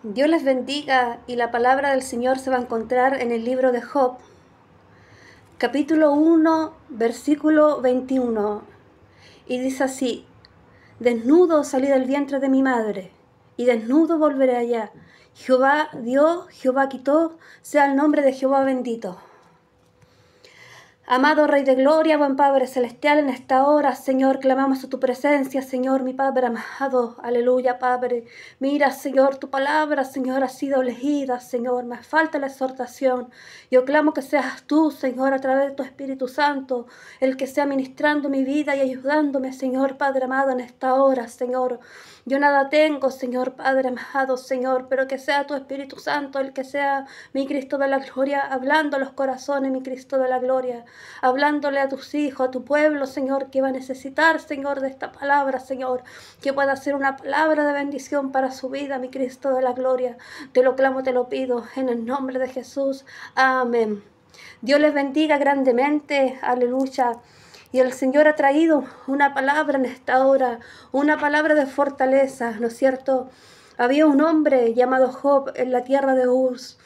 Dios les bendiga y la palabra del Señor se va a encontrar en el libro de Job, capítulo 1, versículo 21. Y dice así: desnudo salí del vientre de mi madre, y desnudo volveré allá. Jehová dio, Jehová quitó, sea el nombre de Jehová bendito. Amado Rey de Gloria, buen Padre Celestial, en esta hora, Señor, clamamos a tu presencia, Señor, mi Padre amado, aleluya, Padre. Mira, Señor, tu palabra, Señor, ha sido elegida, Señor, me falta la exhortación. Yo clamo que seas tú, Señor, a través de tu Espíritu Santo, el que sea ministrando mi vida y ayudándome, Señor, Padre amado, en esta hora, Señor. Yo nada tengo, Señor, Padre amado, Señor, pero que sea tu Espíritu Santo, el que sea mi Cristo de la gloria, hablando a los corazones, mi Cristo de la gloria, hablándole a tus hijos, a tu pueblo, Señor, que va a necesitar, Señor, de esta palabra, Señor, que pueda ser una palabra de bendición para su vida, mi Cristo de la gloria. Te lo clamo, te lo pido, en el nombre de Jesús. Amén. Dios les bendiga grandemente, aleluya. Y el Señor ha traído una palabra en esta hora, una palabra de fortaleza, ¿no es cierto? Había un hombre llamado Job en la tierra de Uz.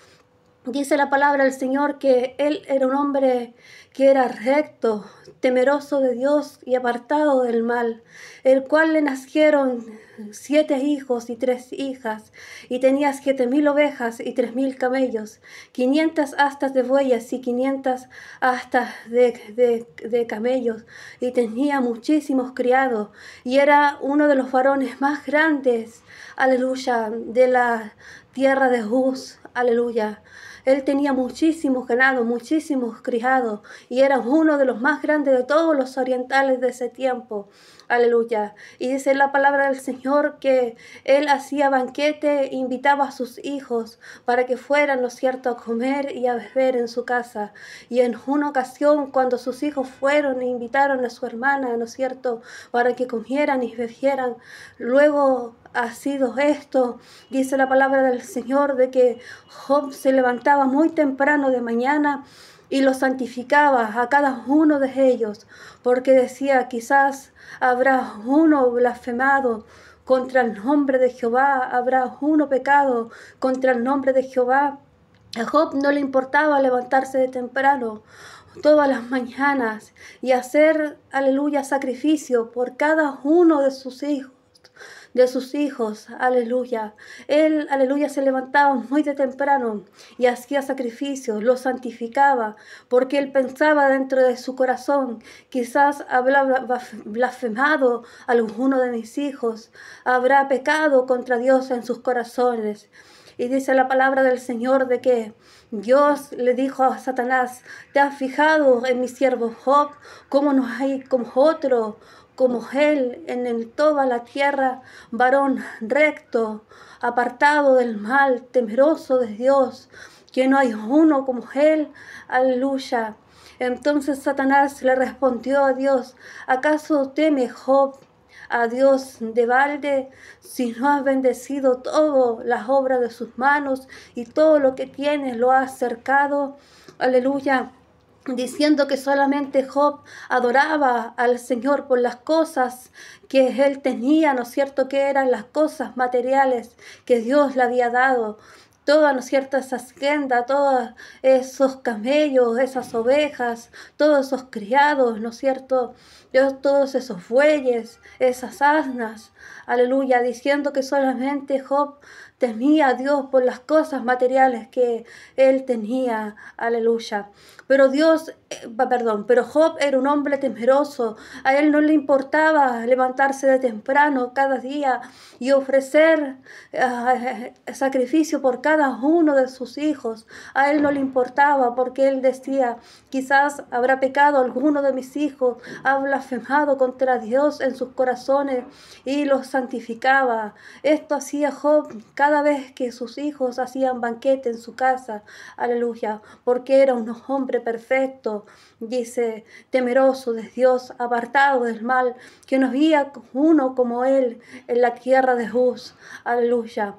Dice la palabra del Señor que él era un hombre que era recto, temeroso de Dios y apartado del mal, el cual le nacieron 7 hijos y 3 hijas, y tenía 7,000 ovejas y 3,000 camellos, 500 astas de bueyes y 500 astas de camellos, y tenía muchísimos criados, y era uno de los varones más grandes, aleluya, de la tierra de Uz, aleluya. Él tenía muchísimos ganados, muchísimos criados, y era uno de los más grandes de todos los orientales de ese tiempo. Aleluya. Y dice la palabra del Señor que él hacía banquete e invitaba a sus hijos para que fueran, ¿no es cierto?, a comer y a beber en su casa. Y en una ocasión, cuando sus hijos fueron e invitaron a su hermana, ¿no es cierto?, para que comieran y bebieran, luego ha sido esto, dice la palabra del Señor, de que Job se levantaba muy temprano de mañana y lo santificaba a cada uno de ellos, porque decía, quizás habrá uno blasfemado contra el nombre de Jehová, habrá uno pecado contra el nombre de Jehová. A Job no le importaba levantarse de temprano todas las mañanas y hacer, aleluya, sacrificio por cada uno de sus hijos, aleluya. Él, aleluya, se levantaba muy de temprano y hacía sacrificios, lo santificaba, porque él pensaba dentro de su corazón, quizás habrá blasfemado a alguno de mis hijos, habrá pecado contra Dios en sus corazones. Y dice la palabra del Señor de que Dios le dijo a Satanás: ¿te has fijado en mi siervo Job? ¿Cómo no hay como otro, como él en toda la tierra, varón recto, apartado del mal, temeroso de Dios, que no hay uno como él? Aleluya. Entonces Satanás le respondió a Dios: ¿acaso teme Job a Dios de balde, si no has bendecido todas las obras de sus manos y todo lo que tienes lo has cercado? Aleluya. Diciendo que solamente Job adoraba al Señor por las cosas que él tenía, ¿no es cierto?, que eran las cosas materiales que Dios le había dado. Todas, ¿no es cierto?, esas haciendas, todos esos camellos, esas ovejas, todos esos criados, ¿no es cierto?, todos esos bueyes, esas asnas, aleluya, diciendo que solamente Job temía a Dios por las cosas materiales que él tenía, aleluya. Pero pero Job era un hombre temeroso, a él no le importaba levantarse de temprano cada día y ofrecer sacrificio por cada uno de sus hijos. A él no le importaba, porque él decía, quizás habrá pecado alguno de mis hijos, ha blasfemado contra Dios en sus corazones, y los santificaba. Esto hacía Job cada vez que sus hijos hacían banquete en su casa, aleluya, porque era un hombre perfecto, dice, temeroso de Dios, apartado del mal, que no había uno como él en la tierra de Uz, aleluya.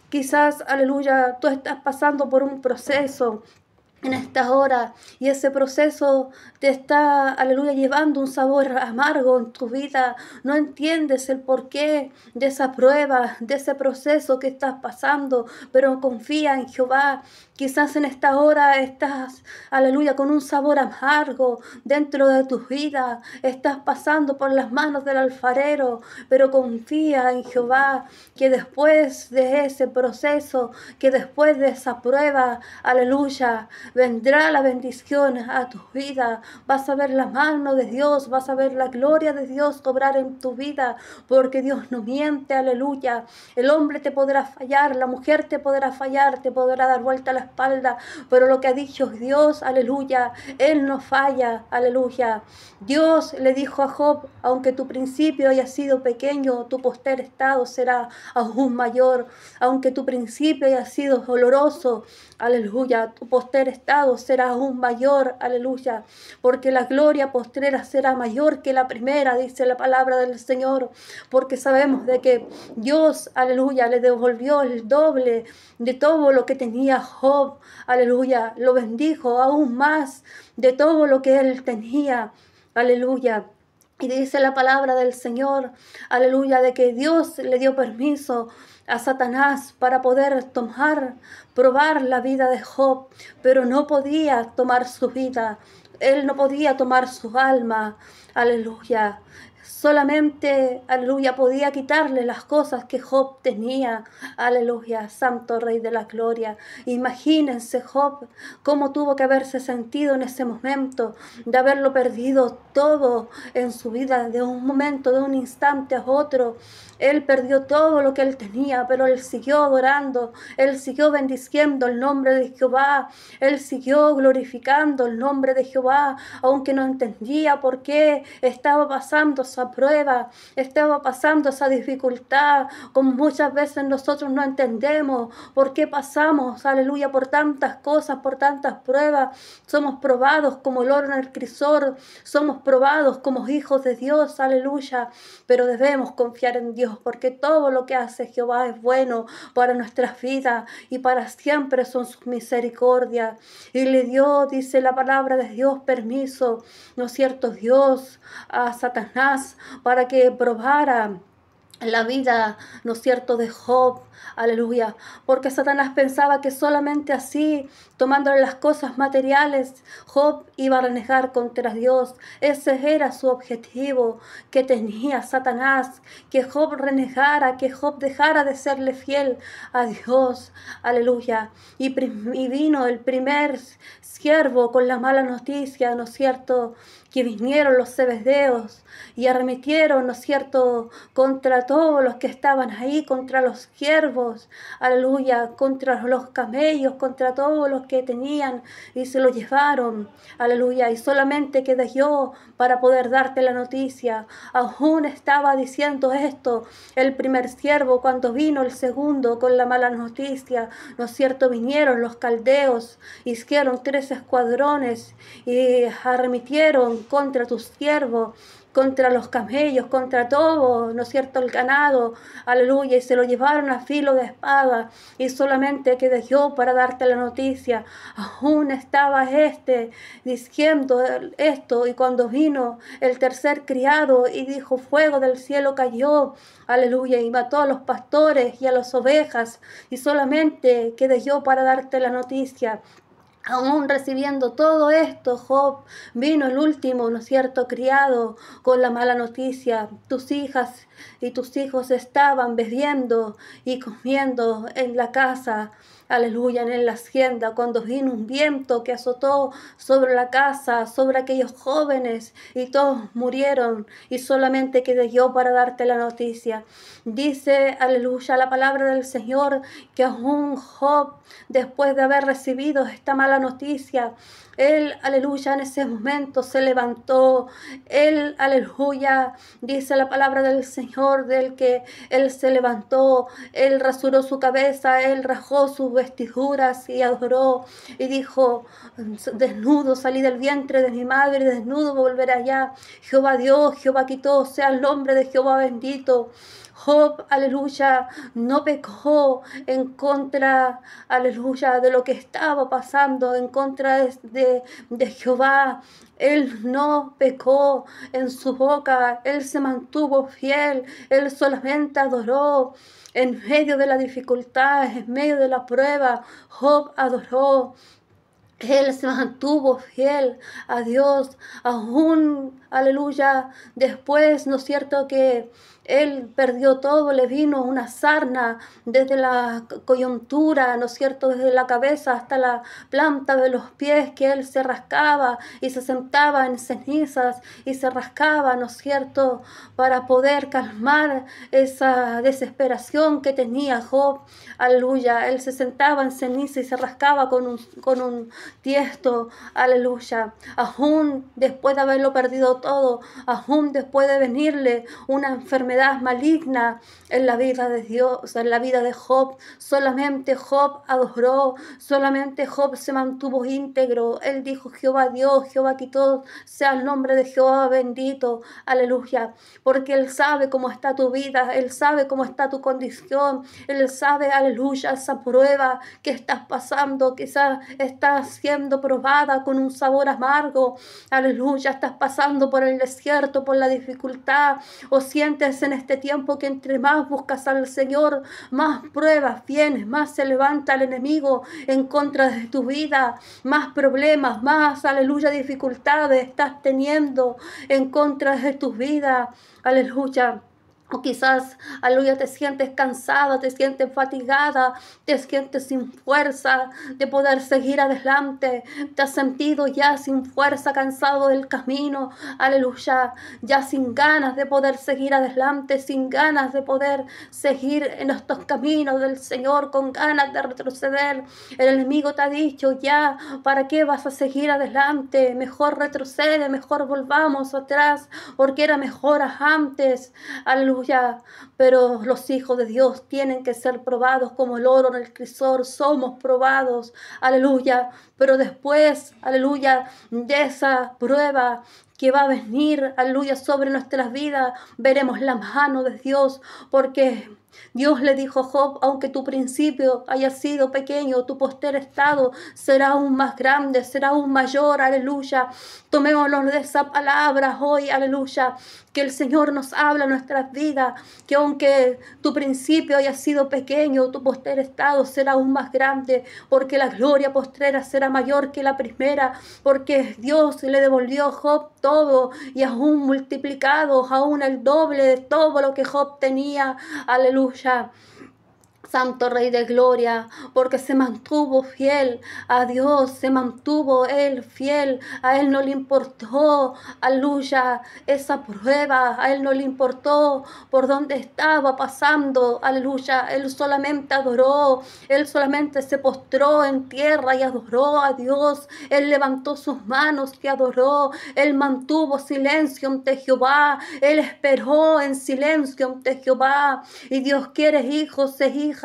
Quizás, aleluya, tú estás pasando por un proceso en esta hora, y ese proceso te está, aleluya, llevando un sabor amargo en tu vida. No entiendes el porqué de esa prueba, de ese proceso que estás pasando, pero confía en Jehová. Quizás en esta hora estás, aleluya, con un sabor amargo dentro de tu vida. Estás pasando por las manos del alfarero, pero confía en Jehová, que después de ese proceso, que después de esa prueba, aleluya, vendrá la bendición a tu vida. Vas a ver la mano de Dios, vas a ver la gloria de Dios obrar en tu vida, porque Dios no miente, aleluya. El hombre te podrá fallar, la mujer te podrá fallar, te podrá dar vuelta a la espalda, pero lo que ha dicho Dios, aleluya, Él no falla, aleluya. Dios le dijo a Job: aunque tu principio haya sido pequeño, tu poster estado será aún mayor. Aunque tu principio haya sido doloroso, aleluya, tu poster estado será aún mayor, aleluya, porque la gloria postrera será mayor que la primera, dice la palabra del Señor, porque sabemos de que Dios, aleluya, le devolvió el doble de todo lo que tenía Job, aleluya, lo bendijo aún más de todo lo que él tenía, aleluya. Y dice la palabra del Señor, aleluya, de que Dios le dio permiso a Satanás para poder probar la vida de Job, pero no podía tomar su vida, él no podía tomar su alma, aleluya. Solamente, aleluya, podía quitarle las cosas que Job tenía, aleluya, Santo Rey de la Gloria. Imagínense Job cómo tuvo que haberse sentido en ese momento de haberlo perdido todo en su vida, de un momento, de un instante a otro. Él perdió todo lo que él tenía, pero él siguió adorando, él siguió bendiciendo el nombre de Jehová, él siguió glorificando el nombre de Jehová, aunque no entendía por qué estaba pasando esa prueba, estaba pasando esa dificultad, como muchas veces nosotros no entendemos por qué pasamos, aleluya, por tantas cosas, por tantas pruebas. Somos probados como el oro en el crisol, somos probados como hijos de Dios, aleluya, pero debemos confiar en Dios, porque todo lo que hace Jehová es bueno para nuestras vidas y para siempre son sus misericordias. Y le dio, dice la palabra de Dios, permiso, ¿no es cierto?, Dios a Satanás para que probara la vida, ¿no es cierto?, de Job, aleluya, porque Satanás pensaba que solamente así, tomándole las cosas materiales, Job iba a renegar contra Dios. Ese era su objetivo que tenía Satanás, que Job renegara, que Job dejara de serle fiel a Dios, aleluya. Y vino el primer siervo con la mala noticia, ¿no es cierto?, que vinieron los zebedeos y arremetieron, ¿no es cierto?, contra todos los que estaban ahí, contra los siervos, aleluya, contra los camellos, contra todos los que tenían, y se lo llevaron, aleluya. Y solamente quedé yo para poder darte la noticia. Aún estaba diciendo esto el primer siervo cuando vino el segundo con la mala noticia, ¿no es cierto? Vinieron los caldeos, hicieron 3 escuadrones y arremetieron contra tus siervos, contra los camellos, contra todo, ¿no es cierto?, el ganado, aleluya, y se lo llevaron a filo de espada, y solamente quedé yo para darte la noticia. Aún estaba diciendo esto, y cuando vino el tercer criado y dijo: fuego del cielo cayó, aleluya, y mató a los pastores y a las ovejas, y solamente quedé yo para darte la noticia. Aún recibiendo todo esto, Job, vino el último, ¿no es cierto?, criado con la mala noticia. Tus hijas y tus hijos estaban bebiendo y comiendo en la casa, aleluya, en la hacienda, cuando vino un viento que azotó sobre la casa, sobre aquellos jóvenes, y todos murieron, y solamente quedé yo para darte la noticia. Dice, aleluya, la palabra del Señor, que aún Job, después de haber recibido esta mala noticia, él, aleluya, en ese momento se levantó. Él, aleluya, dice la palabra del Señor, del que él se levantó, él rasuró su cabeza, él rajó sus vestiduras y adoró y dijo: desnudo salí del vientre de mi madre, desnudo volveré allá. Jehová dio, Jehová quitó, sea el nombre de Jehová bendito. Job, aleluya, no pecó en contra, aleluya, de lo que estaba pasando, en contra de Jehová. Él no pecó en su boca, él se mantuvo fiel, él solamente adoró. En medio de la dificultad, en medio de la prueba, Job adoró. Él se mantuvo fiel a Dios, aún, aleluya, después, ¿no es cierto?, que él perdió todo, le vino una sarna desde la coyuntura, ¿no es cierto?, desde la cabeza hasta la planta de los pies, que él se rascaba y se sentaba en cenizas y se rascaba, ¿no es cierto?, para poder calmar esa desesperación que tenía Job, aleluya. Él se sentaba en ceniza y se rascaba con un tiesto, aleluya. Aún después de haberlo perdido todo, aún después de venirle una enfermedad maligna en la vida de Dios, en la vida de Job, solamente Job adoró, solamente Job se mantuvo íntegro. Él dijo: Jehová Dios, Jehová quitó, sea el nombre de Jehová bendito, aleluya. Porque Él sabe cómo está tu vida, Él sabe cómo está tu condición, Él sabe, aleluya, esa prueba que estás pasando, quizás estás siendo probada con un sabor amargo, aleluya, estás pasando por el desierto, por la dificultad, o sientes en este tiempo que entre más buscas al Señor, más pruebas vienen, más se levanta el enemigo en contra de tu vida, más problemas, más, aleluya, dificultades estás teniendo en contra de tu vida, aleluya. O quizás, aleluya, te sientes cansada, te sientes fatigada, te sientes sin fuerza de poder seguir adelante. Te has sentido ya sin fuerza, cansado del camino, aleluya, ya sin ganas de poder seguir adelante, sin ganas de poder seguir en estos caminos del Señor, con ganas de retroceder. El enemigo te ha dicho: ya, ¿para qué vas a seguir adelante? Mejor retrocede, mejor volvamos atrás, porque era mejor antes, aleluya. Pero los hijos de Dios tienen que ser probados como el oro en el crisol. Somos probados, aleluya. Pero después, aleluya, de esa prueba que va a venir, aleluya, sobre nuestras vidas, veremos la mano de Dios, porque Dios le dijo a Job: aunque tu principio haya sido pequeño, tu poster estado será aún más grande, será aún mayor, aleluya. Tomémonos de esa palabra hoy, aleluya, que el Señor nos habla en nuestras vidas, que aunque tu principio haya sido pequeño, tu poster estado será aún más grande, porque la gloria postrera será mayor que la primera, porque Dios le devolvió a Job todo y aún multiplicado, aún el doble de todo lo que Job tenía, aleluya. Santo Rey de Gloria, porque se mantuvo fiel a Dios, se mantuvo él fiel, a él no le importó, aleluya, esa prueba, a él no le importó por dónde estaba pasando, aleluya, él solamente adoró, él solamente se postró en tierra y adoró a Dios, él levantó sus manos y adoró, él mantuvo silencio ante Jehová, él esperó en silencio ante Jehová, y Dios quiere hijos e hijas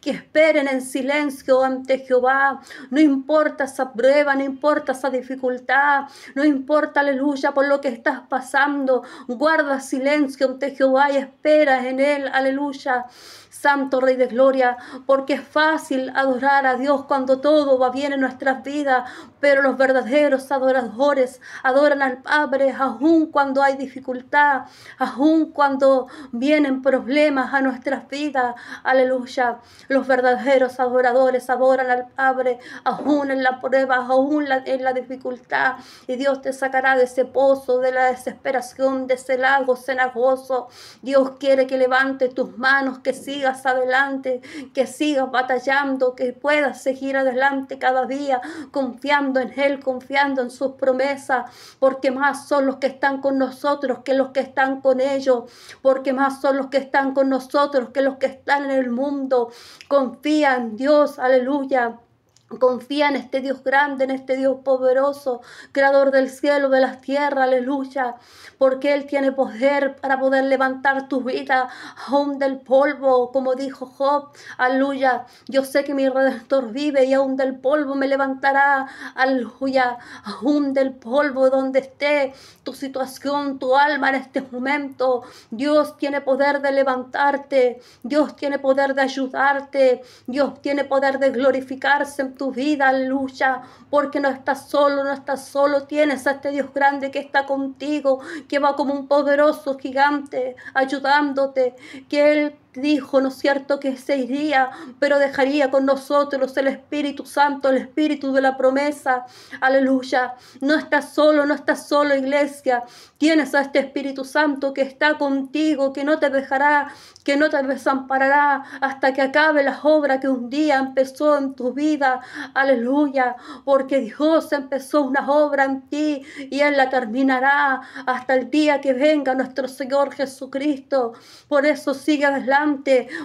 que esperen en silencio ante Jehová. No importa esa prueba, no importa esa dificultad, no importa, aleluya, por lo que estás pasando. Guarda silencio ante Jehová y espera en él, aleluya. Santo Rey de Gloria, porque es fácil adorar a Dios cuando todo va bien en nuestras vidas, pero los verdaderos adoradores adoran al Padre aun cuando hay dificultad, aun cuando vienen problemas a nuestras vidas, aleluya. Los verdaderos adoradores adoran al Padre aún en la prueba, aún en la dificultad, y Dios te sacará de ese pozo, de la desesperación, de ese lago cenagoso. Dios quiere que levantes tus manos, que sigas adelante, que sigas batallando, que puedas seguir adelante cada día, confiando en Él, confiando en sus promesas, porque más son los que están con nosotros que los que están con ellos, porque más son los que están con nosotros que los que están en el mundo. Confía en Dios, aleluya. Confía en este Dios grande, en este Dios poderoso, creador del cielo, de las tierras, aleluya, porque Él tiene poder para poder levantar tu vida aún del polvo, como dijo Job, aleluya. Yo sé que mi Redentor vive y aún del polvo me levantará, aleluya, aún del polvo donde esté tu situación, tu alma en este momento. Dios tiene poder de levantarte, Dios tiene poder de ayudarte, Dios tiene poder de glorificarse en tu vida, aleluya, porque no estás solo, tienes a este Dios grande que está contigo, que va como un poderoso gigante ayudándote, que Él dijo, ¿no es cierto?, que se iría, pero dejaría con nosotros el Espíritu Santo, el Espíritu de la promesa, aleluya. No estás solo, iglesia, tienes a este Espíritu Santo que está contigo, que no te dejará, que no te desamparará hasta que acabe la obra que un día empezó en tu vida, aleluya, porque Dios empezó una obra en ti y Él la terminará hasta el día que venga nuestro Señor Jesucristo. Por eso sigue adelante,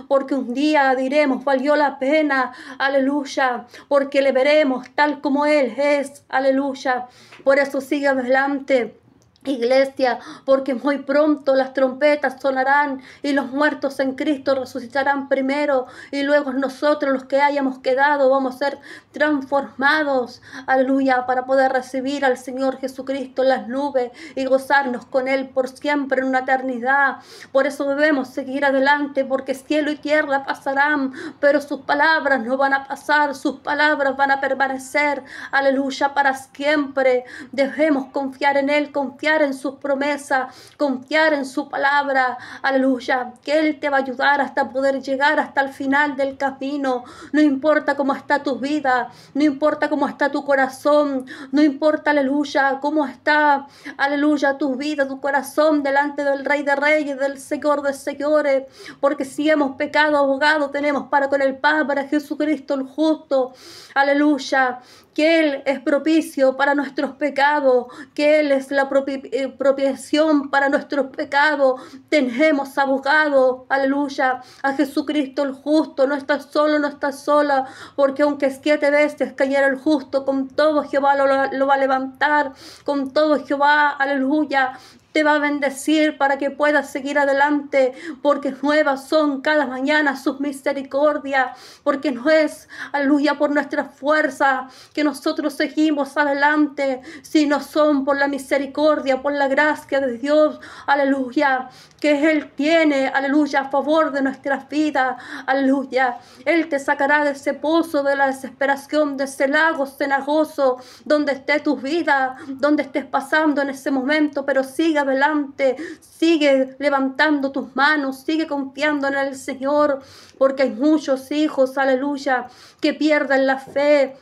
porque un día diremos, valió la pena, aleluya, porque le veremos tal como Él es, aleluya. Por eso sigue adelante, iglesia, porque muy pronto las trompetas sonarán y los muertos en Cristo resucitarán primero y luego nosotros los que hayamos quedado vamos a ser transformados, aleluya, para poder recibir al Señor Jesucristo en las nubes y gozarnos con Él por siempre en una eternidad. Por eso debemos seguir adelante, porque cielo y tierra pasarán, pero sus palabras no van a pasar, sus palabras van a permanecer, aleluya, para siempre. Debemos confiar en Él, confiar en sus promesas, confiar en su palabra, aleluya, que Él te va a ayudar hasta poder llegar hasta el final del camino. No importa cómo está tu vida, no importa cómo está tu corazón, no importa, aleluya, cómo está, aleluya, tu vida, tu corazón delante del Rey de Reyes, del Señor de Señores, porque si hemos pecado, abogado tenemos para con el Padre, Jesucristo el justo, aleluya, que Él es propicio para nuestros pecados, que Él es la propiciación para nuestros pecados. Tenemos abogado, aleluya, a Jesucristo el justo. No estás solo, no estás sola, porque aunque 7 veces cayera el justo, con todo Jehová lo va a levantar, con todo Jehová, aleluya, te va a bendecir para que puedas seguir adelante, porque nuevas son cada mañana sus misericordias, porque no es, aleluya, por nuestra fuerza que nosotros seguimos adelante, sino son por la misericordia, por la gracia de Dios, aleluya, que Él tiene, aleluya, a favor de nuestras vidas, aleluya. Él te sacará de ese pozo de la desesperación, de ese lago cenagoso, donde esté tu vida, donde estés pasando en ese momento, pero sigue adelante, sigue levantando tus manos, sigue confiando en el Señor, porque hay muchos hijos, aleluya, que pierden la fe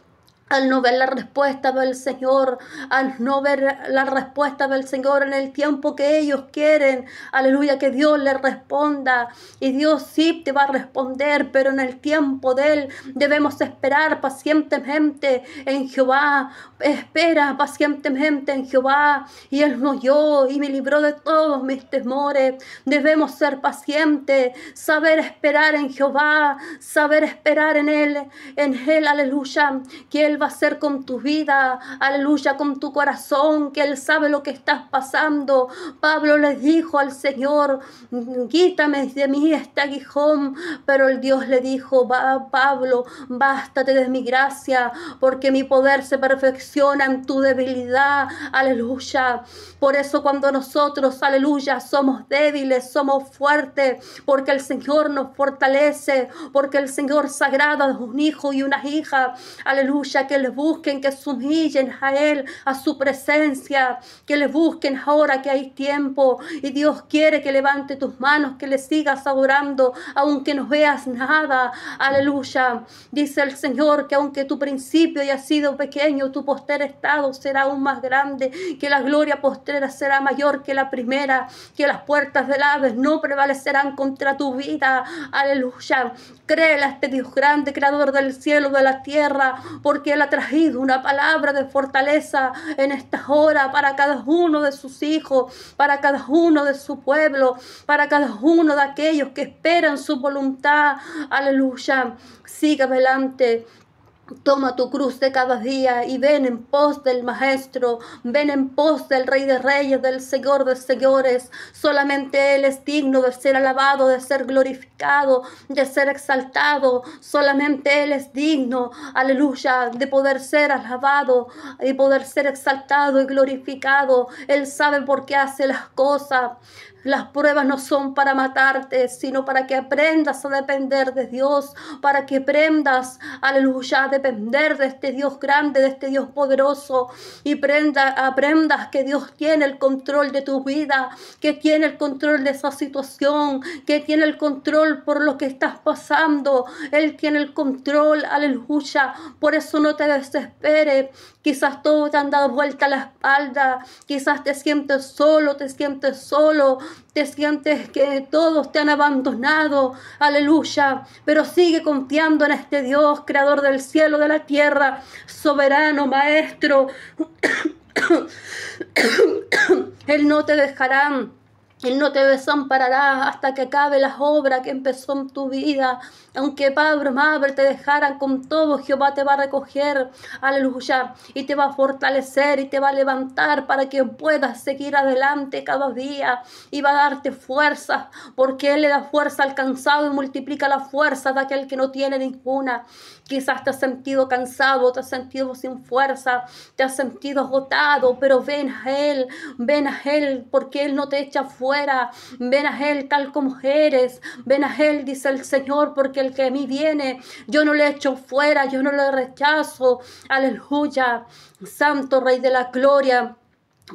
al no ver la respuesta del Señor, al no ver la respuesta del Señor en el tiempo que ellos quieren, aleluya, que Dios les responda, y Dios sí te va a responder, pero en el tiempo de Él debemos esperar pacientemente en Jehová. Espera pacientemente en Jehová, y Él me oyó y me libró de todos mis temores. Debemos ser pacientes, saber esperar en Jehová, saber esperar en Él, aleluya, que Él va a hacer con tu vida, aleluya, con tu corazón, que Él sabe lo que estás pasando. Pablo le dijo al Señor, quítame de mí este aguijón, pero el Dios le dijo, Pablo, bástate de mi gracia, porque mi poder se perfecciona en tu debilidad, aleluya. Por eso cuando nosotros, aleluya, somos débiles, somos fuertes, porque el Señor nos fortalece, porque el Señor sagrado es un hijo y una hija, aleluya, que le busquen, que se humillen a Él, a su presencia, que le busquen ahora que hay tiempo, y Dios quiere que levante tus manos, que le sigas adorando, aunque no veas nada, aleluya. Dice el Señor que aunque tu principio haya sido pequeño, tu postrer estado será aún más grande, que la gloria postrera será mayor que la primera, que las puertas del Hades no prevalecerán contra tu vida, aleluya. Créele a este Dios grande, creador del cielo y de la tierra, porque Él ha traído una palabra de fortaleza en esta hora para cada uno de sus hijos, para cada uno de su pueblo, para cada uno de aquellos que esperan su voluntad, aleluya. Siga adelante. Toma tu cruz de cada día y ven en pos del Maestro, ven en pos del Rey de Reyes, del Señor de Señores. Solamente Él es digno de ser alabado, de ser glorificado, de ser exaltado. Solamente Él es digno, aleluya, de poder ser alabado y poder ser exaltado y glorificado. Él sabe por qué hace las cosas. Las pruebas no son para matarte, sino para que aprendas a depender de Dios, para que aprendas, aleluya, a depender de este Dios grande, de este Dios poderoso, y aprendas que Dios tiene el control de tu vida, que tiene el control de esa situación, que tiene el control por lo que estás pasando. Él tiene el control, aleluya. Por eso no te desesperes. Quizás todo te han dado vuelta a la espalda, quizás te sientes solo, te sientes que todos te han abandonado, aleluya, pero sigue confiando en este Dios, creador del cielo, de la tierra, soberano, maestro. Él no te dejará. Él no te desamparará hasta que acabe la obra que empezó en tu vida. Aunque padre, madre te dejaran con todo, Jehová te va a recoger, aleluya, y te va a fortalecer y te va a levantar para que puedas seguir adelante cada día, y va a darte fuerza, porque Él le da fuerza al cansado y multiplica la fuerza de aquel que no tiene ninguna. Quizás te has sentido cansado, te has sentido sin fuerza, te has sentido agotado, pero ven a Él, porque Él no te echa fuera. Ven a Él tal como eres, ven a Él, dice el Señor, porque el que a mí viene, yo no le echo fuera, yo no le rechazo. Aleluya, Santo Rey de la Gloria.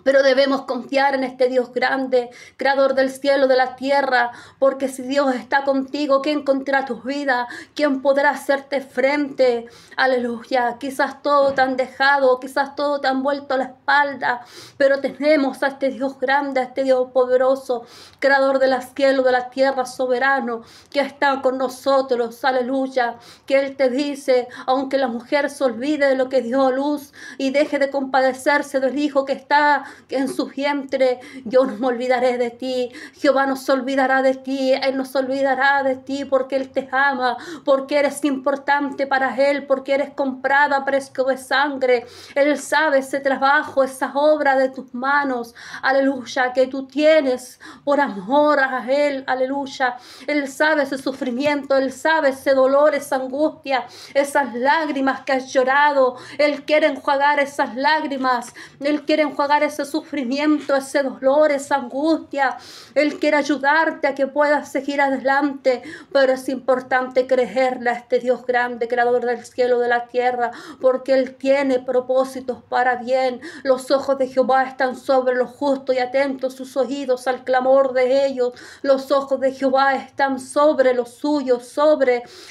Pero debemos confiar en este Dios grande, creador del cielo, de la tierra, porque si Dios está contigo, ¿quién contra tu vida? ¿Quién podrá hacerte frente? Aleluya. Quizás todo te han dejado, quizás todo te han vuelto la espalda, pero tenemos a este Dios grande, a este Dios poderoso, creador del cielo, de la tierra, soberano, que está con nosotros. Aleluya. Que Él te dice, aunque la mujer se olvide de lo que dio a luz y deje de compadecerse del hijo que está en su vientre, yo no me olvidaré de ti. Jehová no se olvidará de ti, Él no se olvidará de ti, porque Él te ama, porque eres importante para Él, porque eres comprada a precio de sangre. Él sabe ese trabajo, esa obra de tus manos, aleluya, que tú tienes por amor a Él, aleluya. Él sabe ese sufrimiento, Él sabe ese dolor, esa angustia, esas lágrimas que has llorado. Él quiere enjuagar esas lágrimas, Él quiere enjuagar ese sufrimiento, ese dolor, esa angustia. Él quiere ayudarte a que puedas seguir adelante, pero es importante creerle a este Dios grande, creador del cielo, de la tierra, porque Él tiene propósitos para bien. Los ojos de Jehová están sobre los justos y atentos sus oídos al clamor de ellos. Los ojos de Jehová están sobre los suyos,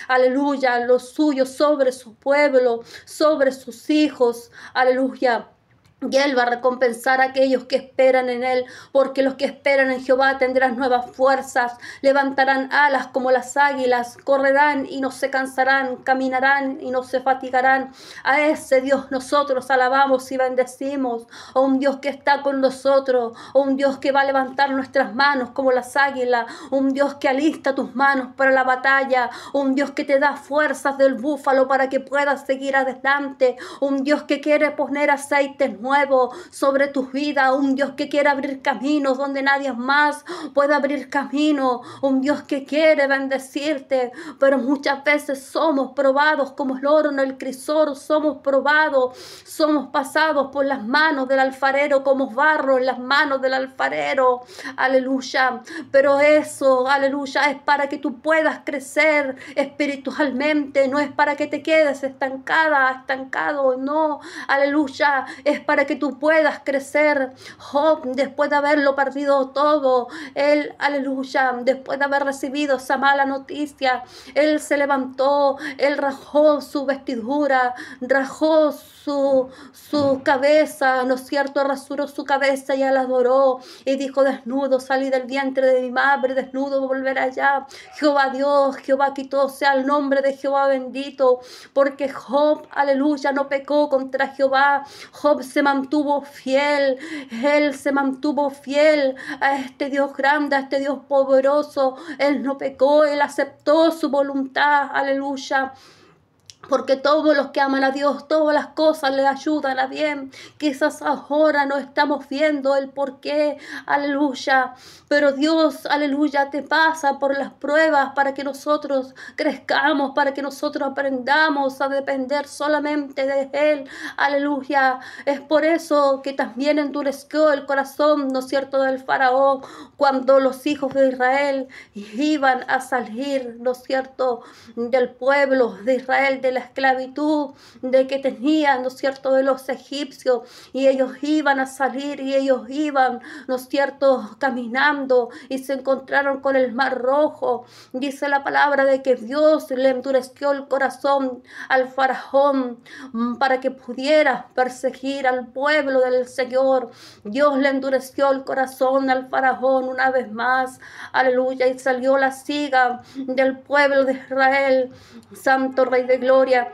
aleluya, los suyos, sobre su pueblo, sobre sus hijos, aleluya. Y Él va a recompensar a aquellos que esperan en Él, porque los que esperan en Jehová tendrán nuevas fuerzas, levantarán alas como las águilas, correrán y no se cansarán, caminarán y no se fatigarán. A ese Dios nosotros alabamos y bendecimos, a un Dios que está con nosotros, a un Dios que va a levantar nuestras manos como las águilas, un Dios que alista tus manos para la batalla, un Dios que te da fuerzas del búfalo para que puedas seguir adelante, un Dios que quiere poner aceites nuevos sobre tu vida, un Dios que quiere abrir caminos donde nadie más puede abrir camino, un Dios que quiere bendecirte, pero muchas veces somos probados como el oro en el crisol, somos probados, somos pasados por las manos del alfarero como barro en las manos del alfarero, aleluya, pero eso, aleluya, es para que tú puedas crecer espiritualmente, no es para que te quedes estancado, no, aleluya, es para que tú puedas crecer. Job, después de haberlo perdido todo, él, aleluya, después de haber recibido esa mala noticia, él se levantó, él rajó su vestidura, rajó su cabeza, ¿no es cierto? Rasuró su cabeza y él adoró y dijo: desnudo salí del vientre de mi madre, desnudo volveré allá. Jehová Dios, Jehová quitó, sea el nombre de Jehová bendito, porque Job, aleluya, no pecó contra Jehová. Job se mantuvo fiel, él se mantuvo fiel a este Dios grande, a este Dios poderoso. Él no pecó, él aceptó su voluntad, aleluya. Porque todos los que aman a Dios, todas las cosas le ayudan a bien. Quizás ahora no estamos viendo el porqué, aleluya. Pero Dios, aleluya, te pasa por las pruebas para que nosotros crezcamos, para que nosotros aprendamos a depender solamente de Él, aleluya. Es por eso que también endureció el corazón, ¿no es cierto?, del faraón, cuando los hijos de Israel iban a salir, ¿no es cierto?, del pueblo de Israel, de la esclavitud de que tenían, ¿no es cierto?, de los egipcios, y ellos iban a salir y ellos iban, ¿no es cierto?, caminando y se encontraron con el mar rojo. Dice la palabra de que Dios le endureció el corazón al faraón para que pudiera perseguir al pueblo del Señor. Dios le endureció el corazón al faraón una vez más, aleluya, y salió la siga del pueblo de Israel. Santo Rey de Gloria.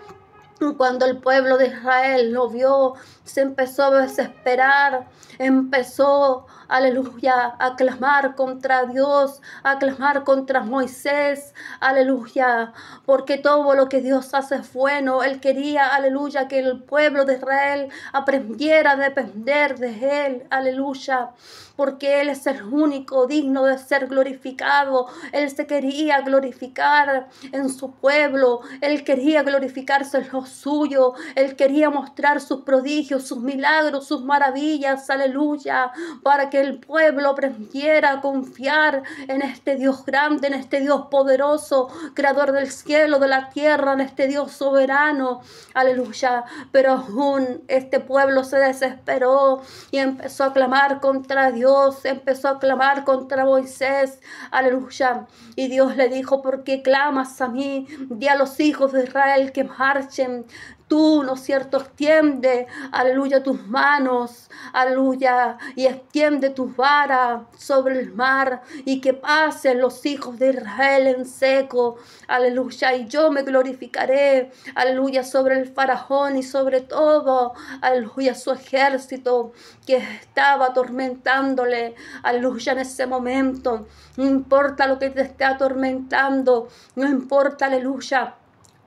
Cuando el pueblo de Israel lo vio, se empezó a desesperar, empezó, aleluya, a clamar contra Dios, a clamar contra Moisés, aleluya, porque todo lo que Dios hace es bueno. Él quería, aleluya, que el pueblo de Israel aprendiera a depender de Él, aleluya, porque Él es el único digno de ser glorificado. Él se quería glorificar en su pueblo, Él quería glorificarse en los suyo, Él quería mostrar sus prodigios, sus milagros, sus maravillas, aleluya, para que el pueblo aprendiera a confiar en este Dios grande, en este Dios poderoso, creador del cielo, de la tierra, en este Dios soberano, aleluya. Pero aún este pueblo se desesperó y empezó a clamar contra Dios, empezó a clamar contra Moisés, aleluya, y Dios le dijo: ¿por qué clamas a mí? Di a los hijos de Israel que marchen. Tú, ¿no es cierto?, extiende, aleluya, tus manos, aleluya, y extiende tus varas sobre el mar y que pasen los hijos de Israel en seco, aleluya, y yo me glorificaré, aleluya, sobre el faraón y sobre todo, aleluya, su ejército que estaba atormentándole, aleluya, en ese momento. No importa lo que te esté atormentando, no importa, aleluya,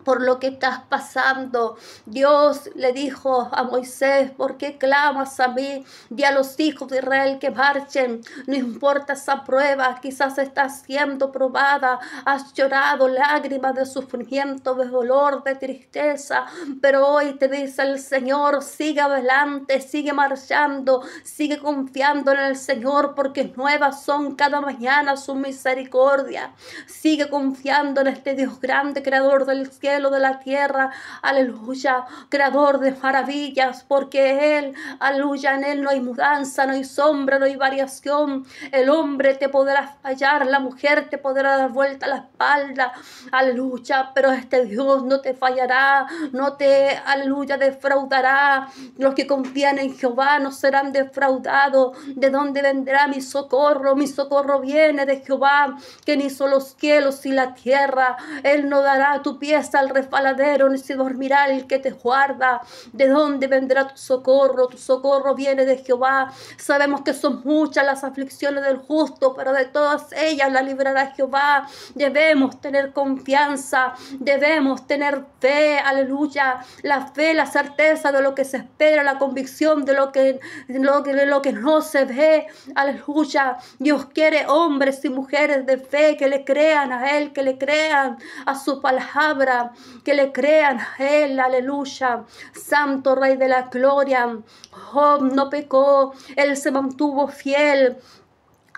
por lo que estás pasando. Dios le dijo a Moisés: ¿por qué clamas a mí? Di a los hijos de Israel que marchen. No importa esa prueba, quizás estás siendo probada, has llorado lágrimas de sufrimiento, de dolor, de tristeza, pero hoy te dice el Señor: sigue adelante, sigue marchando, sigue confiando en el Señor, porque nuevas son cada mañana su misericordia. Sigue confiando en este Dios grande, creador del cielo, de la tierra, aleluya, creador de maravillas, porque Él, aleluya, en Él no hay mudanza, no hay sombra, no hay variación. El hombre te podrá fallar, la mujer te podrá dar vuelta la espalda, aleluya, pero este Dios no te fallará, no te, aleluya, defraudará. Los que confían en Jehová no serán defraudados. ¿De dónde vendrá mi socorro? Mi socorro viene de Jehová, que hizo los cielos y la tierra. Él no dará tu pies al resbaladero, ni se dormirá el que te guarda. ¿De dónde vendrá tu socorro? Tu socorro viene de Jehová. Sabemos que son muchas las aflicciones del justo, pero de todas ellas la librará Jehová. Debemos tener confianza, debemos tener fe, aleluya, la fe, la certeza de lo que se espera, la convicción de lo que no se ve, aleluya. Dios quiere hombres y mujeres de fe que le crean a Él, que le crean a su palabra, que le crean a Él, aleluya. Santo Rey de la Gloria. Job no pecó, Él se mantuvo fiel.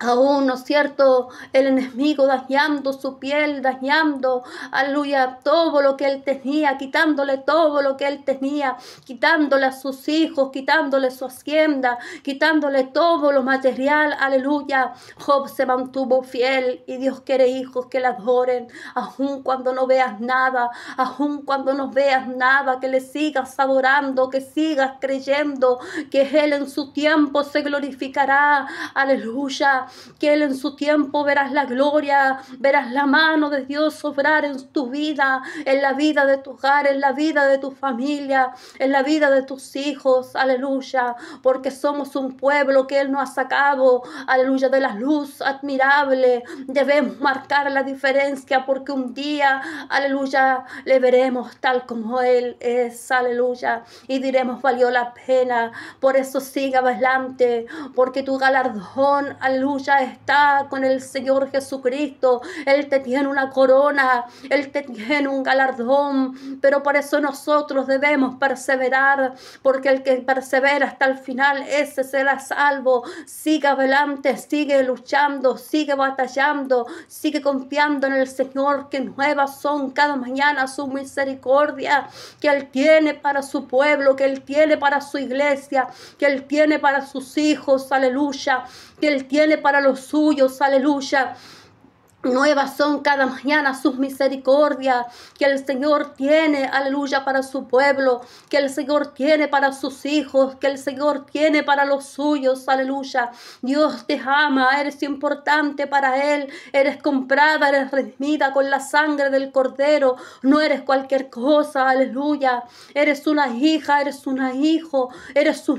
Aún, ¿no es cierto?, el enemigo dañando su piel, dañando, aleluya, todo lo que él tenía, quitándole todo lo que él tenía, quitándole a sus hijos, quitándole su hacienda, quitándole todo lo material, aleluya. Job se mantuvo fiel y Dios quiere hijos que le adoren, aun cuando no veas nada, aun cuando no veas nada, que le sigas adorando, que sigas creyendo que Él en su tiempo se glorificará, aleluya. que Él en su tiempo verás la gloria, verás la mano de Dios obrar en tu vida, en la vida de tu hogar, en la vida de tu familia, en la vida de tus hijos, aleluya, porque somos un pueblo que Él nos ha sacado, aleluya, de la luz admirable. Debemos marcar la diferencia porque un día, aleluya, le veremos tal como Él es, aleluya, y diremos valió la pena. Por eso siga adelante, porque tu galardón, aleluya, está con el Señor Jesucristo. Él te tiene una corona, Él te tiene un galardón, pero por eso nosotros debemos perseverar, porque el que persevera hasta el final, ese será salvo. Sigue adelante, sigue luchando, sigue batallando, sigue confiando en el Señor, que nuevas son cada mañana su misericordia, que Él tiene para su pueblo, que Él tiene para su iglesia, que Él tiene para sus hijos, aleluya, que Él tiene para los suyos, aleluya. Nuevas son cada mañana sus misericordias que el Señor tiene, aleluya, para su pueblo, que el Señor tiene para sus hijos, que el Señor tiene para los suyos, aleluya. Dios te ama, eres importante para Él, eres comprada, eres redimida con la sangre del Cordero, no eres cualquier cosa, aleluya. Eres una hija, eres un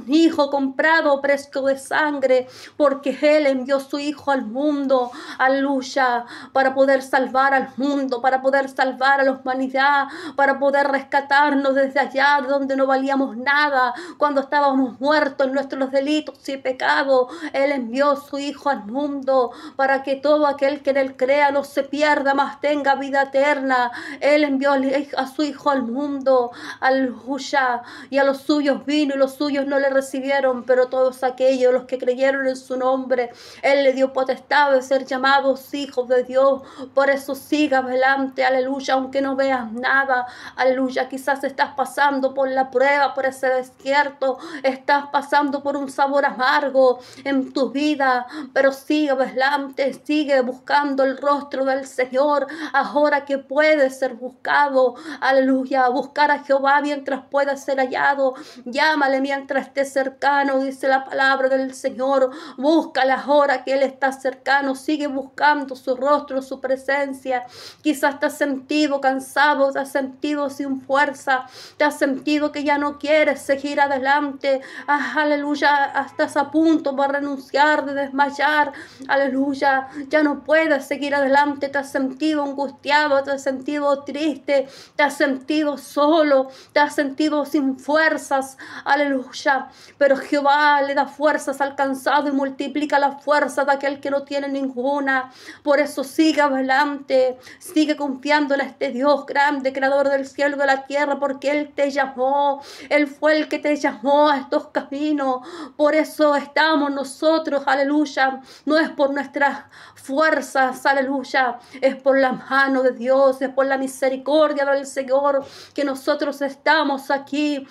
hijo comprado, precio de sangre, porque Él envió su Hijo al mundo, aleluya, para poder salvar al mundo, para poder salvar a la humanidad, para poder rescatarnos desde allá donde no valíamos nada, cuando estábamos muertos en nuestros delitos y pecados. Él envió su Hijo al mundo para que todo aquel que en Él crea no se pierda, mas tenga vida eterna. Él envió a su Hijo al mundo, aleluya, y a los suyos vino y los suyos no le recibieron, pero todos aquellos los que creyeron en su nombre, Él le dio potestad de ser llamados hijos de Dios. Por eso siga adelante, aleluya, aunque no veas nada, aleluya. Quizás estás pasando por la prueba, por ese desierto, estás pasando por un sabor amargo en tu vida, pero sigue adelante, sigue buscando el rostro del Señor ahora que puede ser buscado, aleluya. Buscar a Jehová mientras pueda ser hallado, llámale mientras esté cercano, dice la palabra del Señor. Búscale ahora que Él está cercano, sigue buscando su rostro, su presencia. Quizás te has sentido cansado, te has sentido sin fuerza, te has sentido que ya no quieres seguir adelante, aleluya, estás a punto para renunciar, de desmayar, aleluya, ya no puedes seguir adelante, te has sentido angustiado, te has sentido triste, te has sentido solo, te has sentido sin fuerzas, aleluya, pero Jehová le da fuerzas al cansado y multiplica la fuerza de aquel que no tiene ninguna. Por eso sigue adelante, sigue confiando en este Dios grande, creador del cielo y de la tierra, porque Él te llamó, Él fue el que te llamó a estos caminos. Por eso estamos nosotros, aleluya, no es por nuestras fuerzas, aleluya, es por la mano de Dios, es por la misericordia del Señor que nosotros estamos aquí.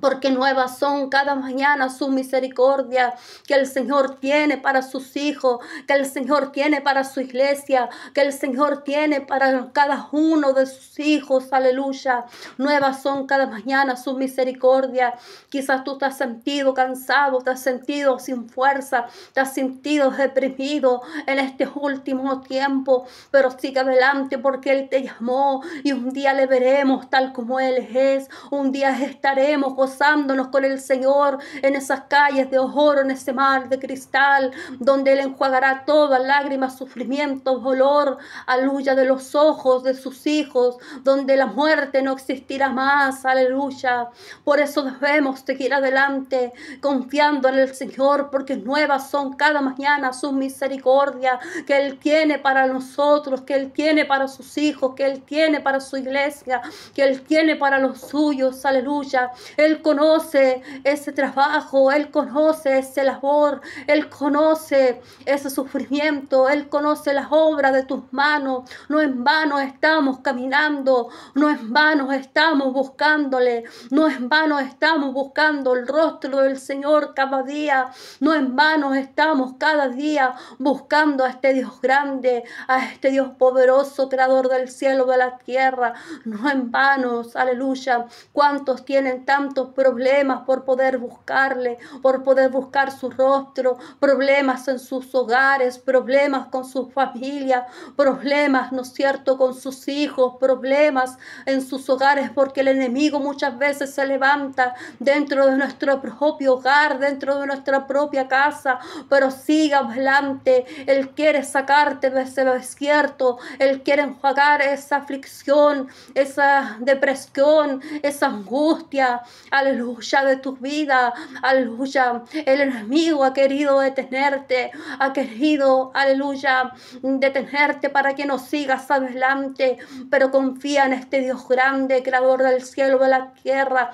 Porque nuevas son cada mañana su misericordia que el Señor tiene para sus hijos, que el Señor tiene para su iglesia, que el Señor tiene para cada uno de sus hijos, aleluya. Nuevas son cada mañana su misericordia. Quizás tú te has sentido cansado, te has sentido sin fuerza, te has sentido deprimido en este último tiempo, pero sigue adelante porque Él te llamó y un día le veremos tal como Él es. Un día estaremos gozándonos con el Señor en esas calles de oro, en ese mar de cristal, donde Él enjuagará toda lágrima, sufrimiento, dolor, aleluya, de los ojos de sus hijos, donde la muerte no existirá más, aleluya. Por eso debemos seguir adelante, confiando en el Señor, porque nuevas son cada mañana sus misericordias que Él tiene para nosotros, que Él tiene para sus hijos, que Él tiene para su iglesia, que Él tiene para los suyos, aleluya. Él conoce ese trabajo, Él conoce ese labor, Él conoce ese sufrimiento, Él conoce las obras de tus manos. No en vano estamos caminando, no en vano estamos buscándole, no en vano estamos buscando el rostro del Señor cada día, no en vano estamos cada día buscando a este Dios grande, a este Dios poderoso, creador del cielo y de la tierra. No en vano, aleluya. ¿Cuántos tienen tanto tantos problemas por poder buscarle, por poder buscar su rostro, problemas en sus hogares, problemas con su familia, problemas, ¿no es cierto?, con sus hijos, problemas en sus hogares, porque el enemigo muchas veces se levanta dentro de nuestro propio hogar, dentro de nuestra propia casa, pero siga adelante. Él quiere sacarte de ese desierto, Él quiere enjuagar esa aflicción, esa depresión, esa angustia, aleluya, de tu vida, aleluya. El enemigo ha querido detenerte, ha querido, aleluya, detenerte para que no sigas adelante, pero confía en este Dios grande, creador del cielo y de la tierra,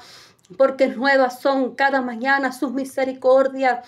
porque nuevas son cada mañana sus misericordias.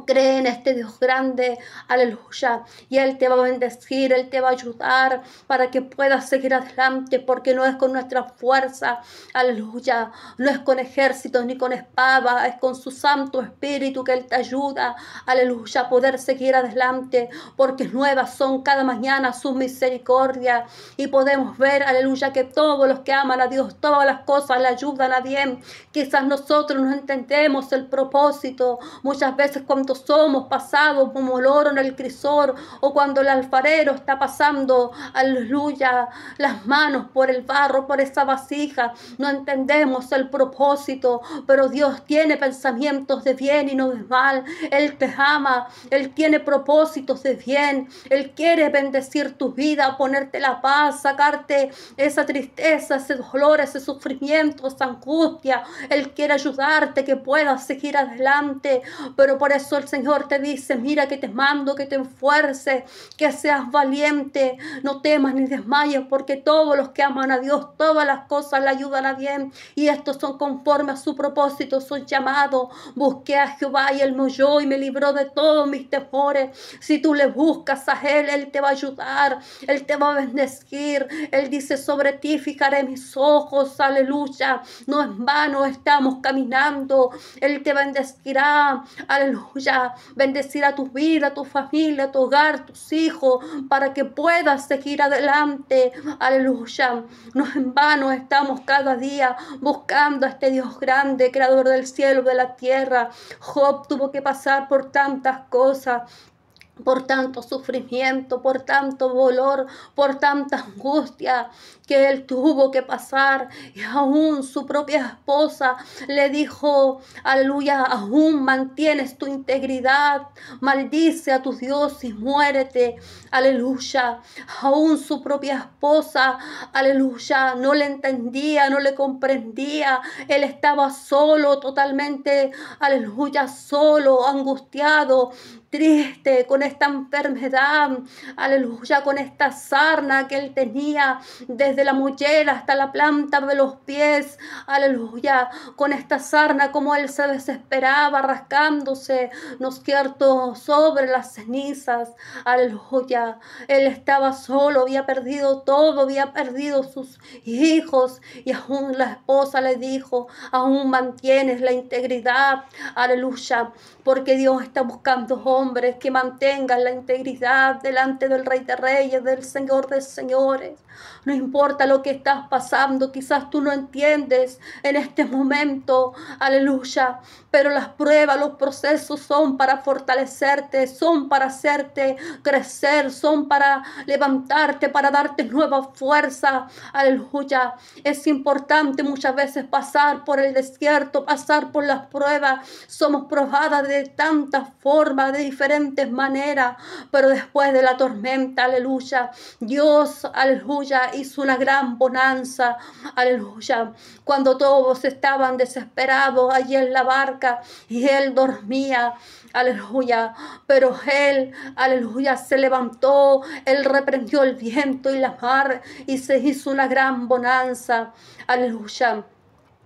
Cree en este Dios grande, aleluya, y Él te va a bendecir, Él te va a ayudar para que puedas seguir adelante, porque no es con nuestra fuerza, aleluya, no es con ejércitos ni con espada, es con su Santo Espíritu que Él te ayuda, aleluya, a poder seguir adelante, porque nuevas son cada mañana sus misericordias, y podemos ver, aleluya, que todos los que aman a Dios, todas las cosas le ayudan a bien. Quizás nosotros no entendemos el propósito, muchas veces cuando somos pasados como el oro en el crisol, o cuando el alfarero está pasando, aleluya, las manos por el barro, por esa vasija, no entendemos el propósito, pero Dios tiene pensamientos de bien y no de mal. Él te ama, Él tiene propósitos de bien, Él quiere bendecir tu vida, ponerte la paz, sacarte esa tristeza, ese dolor, ese sufrimiento, esa angustia. Él quiere ayudarte que puedas seguir adelante, pero por eso el Señor te dice, mira que te mando, que te esfuerces, que seas valiente, no temas ni desmayes, porque todos los que aman a Dios, todas las cosas le ayudan a bien, y estos son conforme a su propósito, son llamados. Busqué a Jehová y Él me oyó y me libró de todos mis temores. Si tú le buscas a Él, Él te va a ayudar, Él te va a bendecir. Él dice, sobre ti fijaré mis ojos, aleluya, no en vano estamos caminando. Él te bendecirá, aleluya, bendecirá tu vida, tu familia, tu hogar, tus hijos, para que puedas seguir adelante, aleluya. No en vano estamos cada día buscando a este Dios grande, creador del cielo y de la tierra. Job tuvo que pasar por tantas cosas, por tanto sufrimiento, por tanto dolor, por tanta angustia que él tuvo que pasar, y aún su propia esposa le dijo, aleluya, aún mantienes tu integridad, maldice a tu Dios y muérete, aleluya. Aún su propia esposa, aleluya, no le entendía, no le comprendía. Él estaba solo, totalmente, aleluya, solo, angustiado, triste, con esta enfermedad, aleluya, con esta sarna que él tenía desde la mollera hasta la planta de los pies, aleluya, con esta sarna, como él se desesperaba rascándose, ¿no es cierto?, sobre las cenizas, aleluya. Él estaba solo, había perdido todo, había perdido sus hijos, y aún la esposa le dijo, aún mantienes la integridad, aleluya, porque Dios está buscando hombres que mantengan la integridad delante del Rey de Reyes, del Señor de Señores. No importa lo que estás pasando, quizás tú no entiendes en este momento, aleluya, pero las pruebas, los procesos son para fortalecerte, son para hacerte crecer, son para levantarte, para darte nueva fuerza, aleluya. Es importante muchas veces pasar por el desierto, pasar por las pruebas. Somos probadas de tantas formas, de diferentes maneras, pero después de la tormenta, aleluya, Dios, aleluya, hizo una gran bonanza, aleluya, cuando todos estaban desesperados allí en la barca y él dormía, aleluya, pero él, aleluya, se levantó, él reprendió el viento y la mar y se hizo una gran bonanza, aleluya.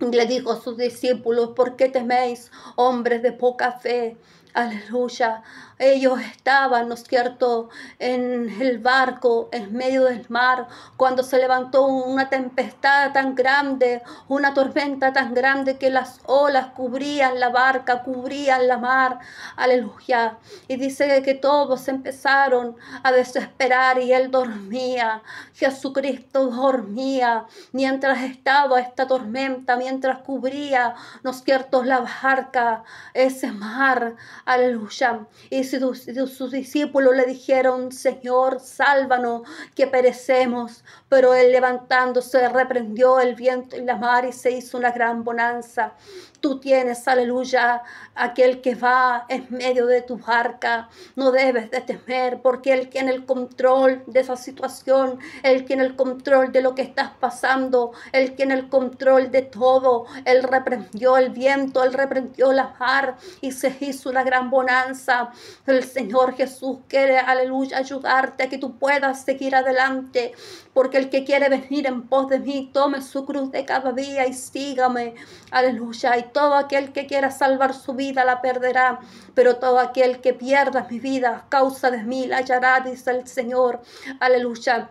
Le dijo a sus discípulos, ¿por qué teméis, hombres de poca fe? Aleluya. Ellos estaban, ¿no es cierto?, en el barco, en medio del mar, cuando se levantó una tempestad tan grande, una tormenta tan grande que las olas cubrían la barca, cubrían la mar. Aleluya. Y dice que todos empezaron a desesperar y él dormía. Jesucristo dormía mientras estaba esta tormenta, mientras cubría, ¿no es cierto?, la barca, ese mar. Aleluya. Y sus discípulos le dijeron: Señor, sálvanos, que perecemos. Pero él, levantándose, reprendió el viento y la mar y se hizo una gran bonanza. Tú tienes, aleluya, aquel que va en medio de tu barca. No debes de temer, porque Él tiene el control de esa situación. Él tiene el control de lo que estás pasando. Él tiene el control de todo. Él reprendió el viento, Él reprendió la mar y se hizo una gran bonanza. El Señor Jesús quiere, aleluya, ayudarte a que tú puedas seguir adelante, porque el que quiere venir en pos de mí, tome su cruz de cada día y sígame. Aleluya. Y todo aquel que quiera salvar su vida la perderá, pero todo aquel que pierda mi vida a causa de mí la hallará, dice el Señor. Aleluya.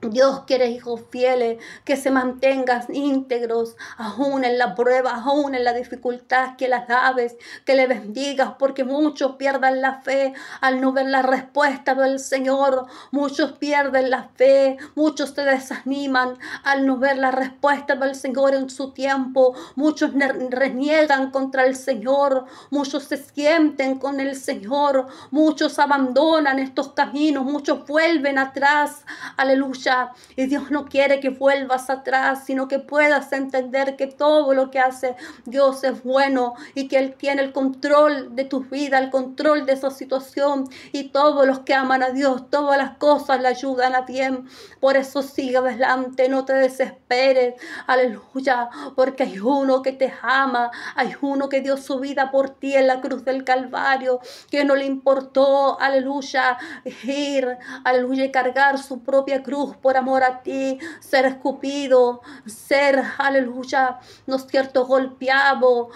Dios quiere hijos fieles, que se mantengan íntegros, aún en la prueba, aún en la dificultad, que las alaves, que le bendigas, porque muchos pierdan la fe al no ver la respuesta del Señor. Muchos pierden la fe, muchos se desaniman al no ver la respuesta del Señor en su tiempo. Muchos reniegan contra el Señor, muchos se sienten con el Señor, muchos abandonan estos caminos, muchos vuelven atrás. Aleluya. Y Dios no quiere que vuelvas atrás, sino que puedas entender que todo lo que hace Dios es bueno y que Él tiene el control de tu vida, el control de esa situación. Y todos los que aman a Dios, todas las cosas le ayudan a bien. Por eso sigue adelante, no te desesperes. Aleluya, porque hay uno que te ama, hay uno que dio su vida por ti en la cruz del Calvario, que no le importó, aleluya, ir, aleluya, y cargar su propia cruz por amor a ti, ser escupido, ser, aleluya, no es cierto, golpeado,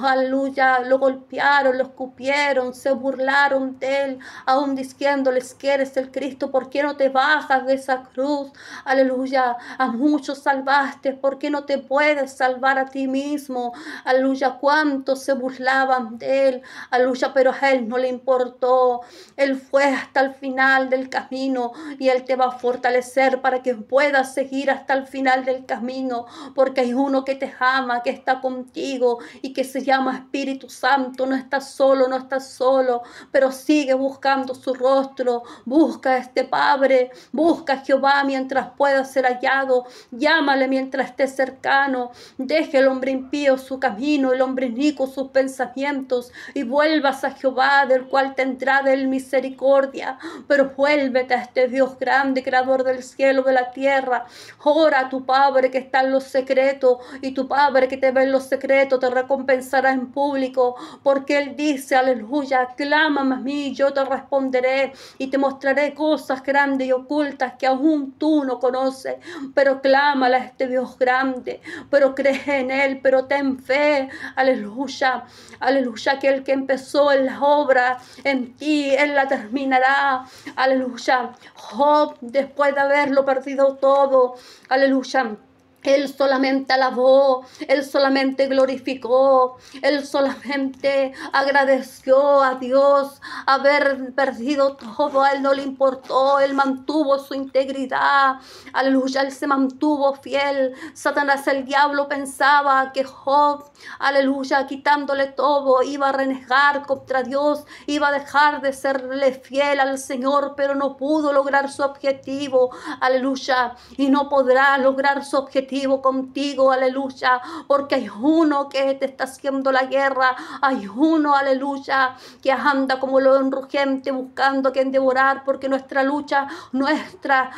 aleluya, lo golpearon, lo escupieron, se burlaron de él, aún diciéndoles que eres el Cristo, ¿por qué no te bajas de esa cruz? Aleluya, a muchos salvaste, ¿por qué no te puedes salvar a ti mismo? Aleluya, cuántos se burlaban de él, aleluya, pero a él no le importó. Él fue hasta el final del camino y él te va a fortalecer para que puedas seguir hasta el final del camino, porque hay uno que te ama, que está contigo y que se llama Espíritu Santo. No estás solo, pero sigue buscando su rostro. Busca a este Padre, busca a Jehová mientras pueda ser hallado, llámale mientras esté cercano. Deje el hombre impío su camino, el hombre inicuo sus pensamientos, y vuelvas a Jehová, del cual tendrá de él misericordia. Pero vuélvete a este Dios grande, creador del cielo, de la tierra. Ora a tu Padre que está en los secretos, y tu Padre que te ve en los secretos te recompensará en público, porque Él dice, aleluya, clámame a mí, yo te responderé y te mostraré cosas grandes y ocultas que aún tú no conoces. Pero clámale a este Dios grande, pero cree en Él, pero ten fe. Aleluya, aleluya, que el que empezó en la obra en ti, Él la terminará. Aleluya. Job, después de haberlo perdido todo, aleluya, él solamente alabó, él solamente glorificó, él solamente agradeció a Dios haber perdido todo. A él no le importó, él mantuvo su integridad, aleluya, él se mantuvo fiel. Satanás, el diablo, pensaba que Job, aleluya, quitándole todo, iba a renegar contra Dios, iba a dejar de serle fiel al Señor, pero no pudo lograr su objetivo, aleluya, y no podrá lograr su objetivo contigo, aleluya, porque hay uno que te está haciendo la guerra, hay uno, aleluya, que anda como león rugiente buscando a quien devorar, porque nuestra lucha, nuestra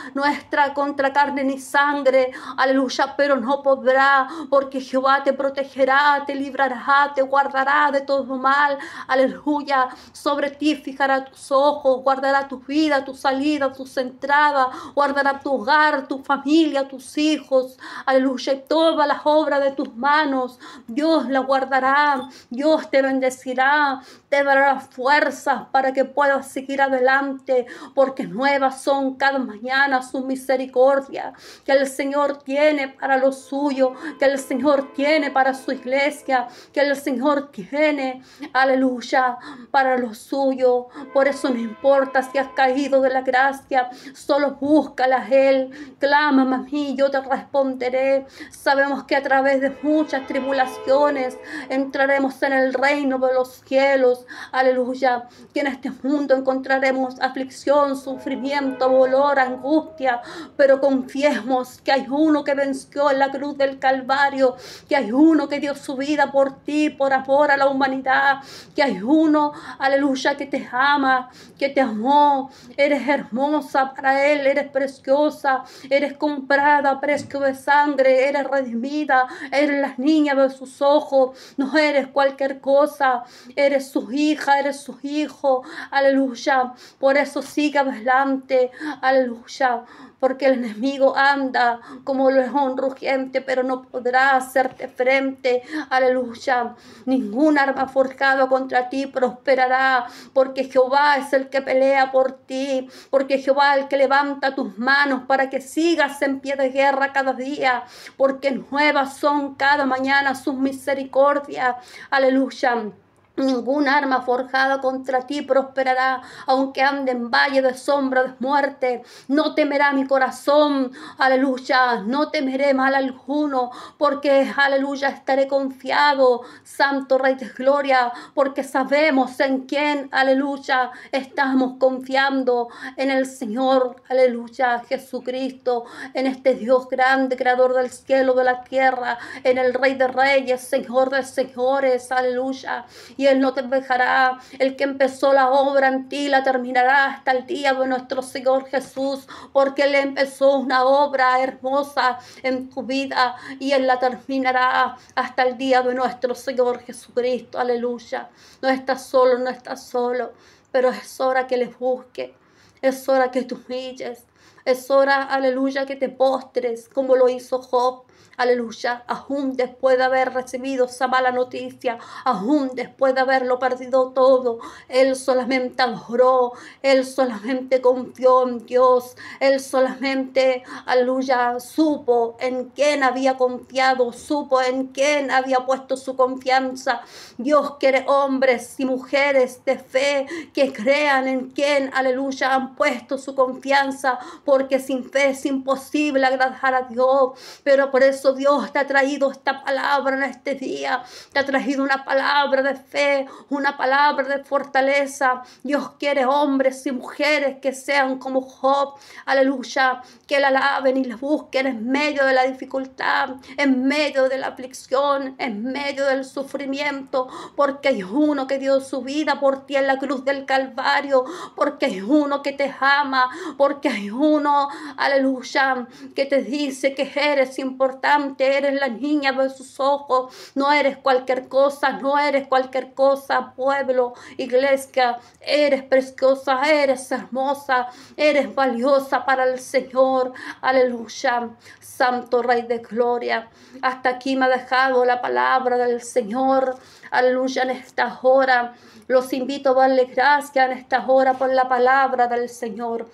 contra carne ni sangre, aleluya, pero no podrá, porque Jehová te protegerá, te librará, te guardará de todo mal, aleluya, sobre ti fijará tus ojos, guardará tu vida, tu salida, tus entradas, guardará tu hogar, tu familia, tus hijos, aleluya, y todas las obras de tus manos, Dios la guardará, Dios te bendecirá, te dará fuerzas para que puedas seguir adelante, porque nuevas son cada mañana su misericordia que el Señor tiene para lo suyo, que el Señor tiene para su iglesia, que el Señor tiene, aleluya, para lo suyo. Por eso no importa si has caído de la gracia, solo búscala a Él, clámame a mí, yo te responderé. Sabemos que a través de muchas tribulaciones entraremos en el reino de los cielos, aleluya, que en este mundo encontraremos aflicción, sufrimiento, dolor, angustia, pero confiemos que hay uno que venció en la cruz del Calvario, que hay uno que dio su vida por ti, por amor a la humanidad, que hay uno, aleluya, que te ama, que te amó. Eres hermosa para Él, eres preciosa, eres comprada a precio de sangre, eres redimida, eres la niña de sus ojos, no eres cualquier cosa, eres su hija, eres su hijo, aleluya. Por eso siga adelante, aleluya, porque el enemigo anda como león rugiente, pero no podrá hacerte frente, aleluya. Ningún arma forjada contra ti prosperará, porque Jehová es el que pelea por ti, porque Jehová es el que levanta tus manos para que sigas en pie de guerra cada día, porque nuevas son cada mañana sus misericordias, aleluya. Ningún arma forjada contra ti prosperará, aunque ande en valle de sombra de muerte. No temerá mi corazón, aleluya, no temeré mal alguno, porque, aleluya, estaré confiado, Santo Rey de Gloria, porque sabemos en quién, aleluya, estamos confiando, en el Señor, aleluya, Jesucristo, en este Dios grande, creador del cielo, de la tierra, en el Rey de Reyes, Señor de señores, aleluya. Y Él no te dejará, el que empezó la obra en ti la terminará hasta el día de nuestro Señor Jesús, porque Él empezó una obra hermosa en tu vida y Él la terminará hasta el día de nuestro Señor Jesucristo, aleluya. No estás solo, no estás solo, pero es hora que les busque, es hora que te humilles, es hora, aleluya, que te postres como lo hizo Job. Aleluya, aún después de haber recibido esa mala noticia, aún después de haberlo perdido todo, Él solamente adoró, Él solamente confió en Dios, Él solamente, aleluya, supo en quién había confiado, supo en quién había puesto su confianza. Dios quiere hombres y mujeres de fe que crean en quien, aleluya, han puesto su confianza, porque sin fe es imposible agradar a Dios. Pero por eso Dios te ha traído esta palabra en este día, te ha traído una palabra de fe, una palabra de fortaleza. Dios quiere hombres y mujeres que sean como Job, aleluya, que la alaben y la busquen en medio de la dificultad, en medio de la aflicción, en medio del sufrimiento, porque hay uno que dio su vida por ti en la cruz del Calvario, porque hay uno que te ama, porque hay uno, aleluya, que te dice que eres importante, eres la niña de sus ojos, no eres cualquier cosa, no eres cualquier cosa, pueblo, iglesia, eres preciosa, eres hermosa, eres valiosa para el Señor, aleluya. Santo Rey de Gloria, hasta aquí me ha dejado la palabra del Señor, aleluya, en esta hora. Los invito a darle gracias en esta hora por la palabra del Señor.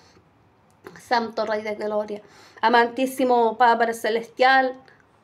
Santo Rey de Gloria, amantísimo Padre Celestial,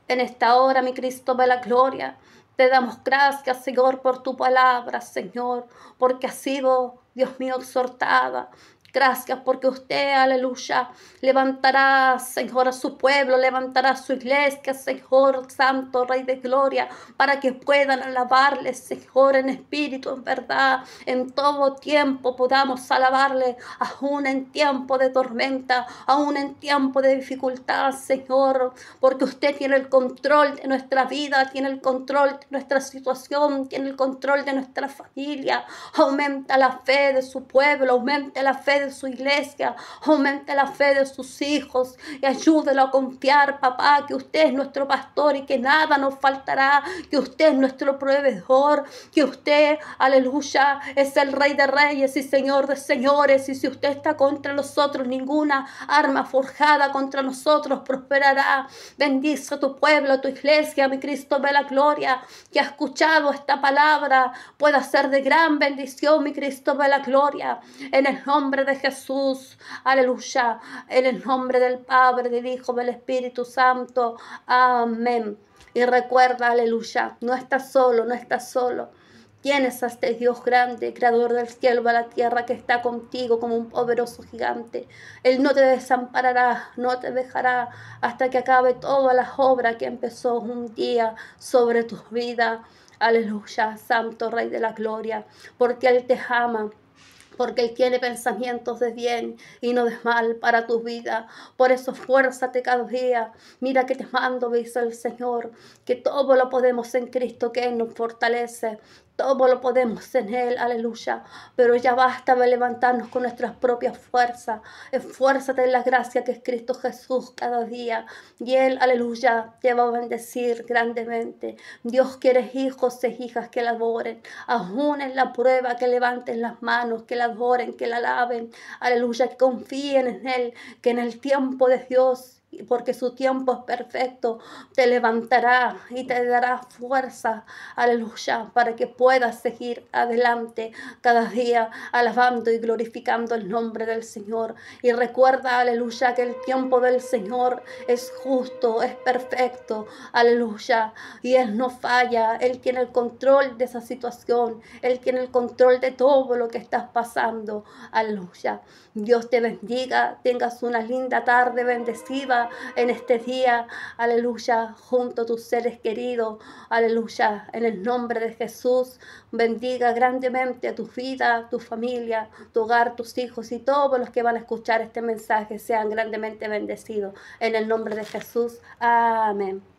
en esta hora, mi Cristo de la gloria, te damos gracias, Señor, por tu palabra, Señor, porque ha sido, Dios mío, exhortada. Gracias porque usted, aleluya, levantará, Señor, a su pueblo, levantará a su iglesia, Señor, Santo Rey de Gloria, para que puedan alabarle, Señor, en espíritu, en verdad. En todo tiempo podamos alabarle, aún en tiempo de tormenta, aún en tiempo de dificultad, Señor, porque usted tiene el control de nuestra vida, tiene el control de nuestra situación, tiene el control de nuestra familia. Aumenta la fe de su pueblo, aumenta la fe de su iglesia, aumente la fe de sus hijos y ayúdelo a confiar, papá, que usted es nuestro pastor y que nada nos faltará, que usted es nuestro proveedor, que usted, aleluya, es el Rey de Reyes y Señor de Señores, y si usted está contra nosotros, ninguna arma forjada contra nosotros prosperará. Bendice a tu pueblo, a tu iglesia, mi Cristo de la gloria, que ha escuchado esta palabra, pueda ser de gran bendición, mi Cristo de la gloria, en el nombre de Jesús, aleluya, en el nombre del Padre, del Hijo, del Espíritu Santo, amén. Y recuerda, aleluya, no estás solo, no estás solo. Tienes a este Dios grande, creador del cielo y de la tierra, que está contigo como un poderoso gigante. Él no te desamparará, no te dejará hasta que acabe todas las obras que empezó un día sobre tu vida. Aleluya, Santo Rey de la Gloria, porque Él te ama. Porque Él tiene pensamientos de bien y no de mal para tu vida. Por eso esfuérzate cada día. Mira que te mando, dice el Señor, que todo lo podemos en Cristo, que Él nos fortalece. Todo lo podemos en Él, aleluya. Pero ya basta de levantarnos con nuestras propias fuerzas. Esfuérzate en la gracia que es Cristo Jesús cada día. Y Él, aleluya, te va a bendecir grandemente. Dios quiere hijos e hijas que la adoren. Aún en la prueba, que levanten las manos, que la adoren, que la alaben. Aleluya, que confíen en Él, que en el tiempo de Dios, porque su tiempo es perfecto, te levantará y te dará fuerza, aleluya, para que puedas seguir adelante cada día alabando y glorificando el nombre del Señor. Y recuerda, aleluya, que el tiempo del Señor es justo, es perfecto, aleluya, y Él no falla. Él tiene el control de esa situación, Él tiene el control de todo lo que estás pasando, aleluya. Dios te bendiga, tengas una linda tarde bendecida en este día, aleluya, junto a tus seres queridos, aleluya, en el nombre de Jesús. Bendiga grandemente a tu vida, tu familia, tu hogar, tus hijos, y todos los que van a escuchar este mensaje sean grandemente bendecidos, en el nombre de Jesús, amén.